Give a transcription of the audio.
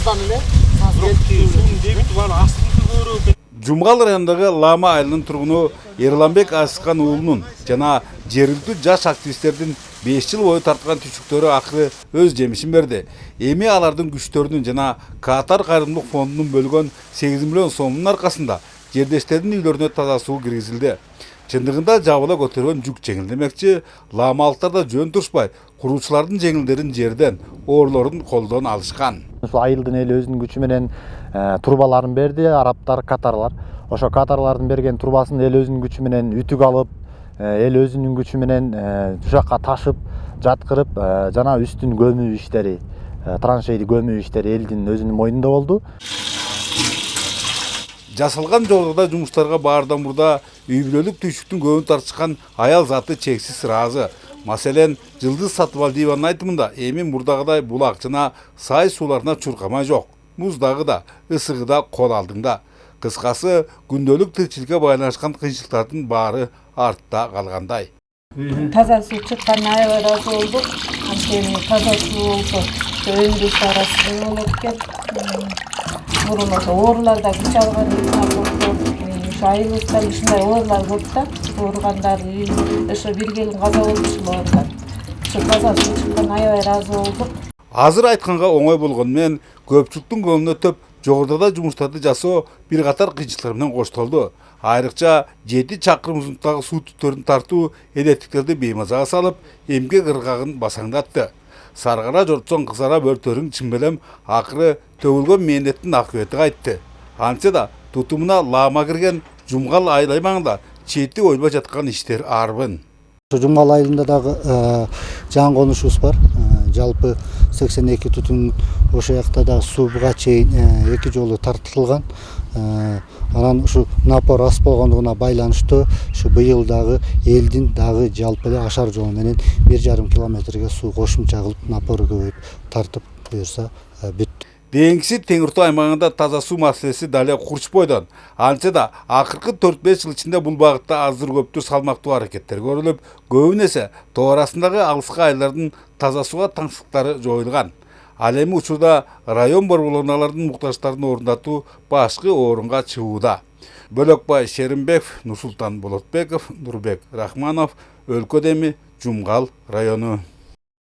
аздан эле суунун дебити баары астыңкы көбүрөөк. Жумгал районундагы Лама айылынын тургуну Эрланбек Асыкан уулунун жана жергиликтүү жаш активисттердин 5 жыл бою тарткан түшүктөрү акыры өз жемишин берди. Эми алардын күчтөрүнүн жана Катар кайрымдуулук фондунун бөлгөн 8 миллион сомунун аркасында жердештердин үйлөрүнө таза суу киргизилди. Чындыгында жабыла көтөргөн жүк жеңилдемекчи, ламалыктар да жөн турушпай, куруучулардын жеңилдерин жерден, ooрлорун колдон алышкан. Ушул айылдын эли өзүнүн күчү менен трубаларын берди, арабтар, катарлар. Ошо катарлардын берген трубасын эл өзүнүн күчү менен ütүк алып, эл өзүнүн күчү менен ушул жака ташып, жаткырып, жана үстүн көмүү иштери, траншейди көмүү иштери элдин өзүнүн мойнунда болду. Жасалган жолдордо жумуштарга баардан бурда үй бүлөлүк түйшүктүн көбүн тартышкан аял заты чексиз ыраазы. Маселен, Жылдыз Сатыбалдиеванын айтымында эми мурдагыдай булак жана сай сууларына чуркамай жок. Муздагы да, ысыгы да кол алдыңда. Кыскасы, күндөлүк тиричиликке байланышкан кыйынчылыктардын баары артта калгандай. Таза суу чыкканына аябай ыраазы болдук. Анткени таза суу болсо өңдөш арасы болот экен. Мурун ошо оорлар да күч алган ошо айылыбызда ушундай оорлар көп да, ооругандар ошо бир келин каза болду ушул оорудан. Ошо таза суу чыкканына аябай ыраазы болдук. Азыр айтканга оңой болгону менен көпчүлүктүн көңүлүнө төп жогоруда жумуштарды жасоо бир катар кыйынчылыктар менен коштолду. Айрыкча 7 чакырым узунлуктагы суу түттөрүн тартуу электиктерди беймазага салып, эмгек ыргагын басаңдатты. Саргара жортсоң кызара бөртөрүң чымбелем акыры төгүлгөн мээнеттин акыбети кайтты. Антсе да тутумуна Лама кирген Жумгал айыл аймагында чети ойбой жаткан иштер арбын. Жумгал айылында дагы жан конушубуз бар. Жалпы 82 тутум ошол жакта да сууга чейин 2 жолу тартылган. Анан ушу напор аз болгондугуна байланыштуу ушу быйыл дагы элдин дагы жалпы эле ашар жолу менен 1,5 километрге суу кошумча кылып напору көбөйүп тартып буюрса бүт. Дейингиси Теңир Тоо аймагында таза суу маселеси дале курчпойдон. Антсе да акыркы 4-5 жыл ичинде бул багытта аздыр көптүр салмактуу аракеттер көрүлүп, көбүн эсе тоо арасындагы алыскы айылдардын таза сууга таңсыздыктары жоюлган. Ал эми учурда район борборлоналардын муктаждарын орундатуу башкы орунга чыгууда. Бөлөкбай Шеримбеков, Нурсултан Болотбеков, Нурбек Рахманов, Өлкө Деми, Жумгал району.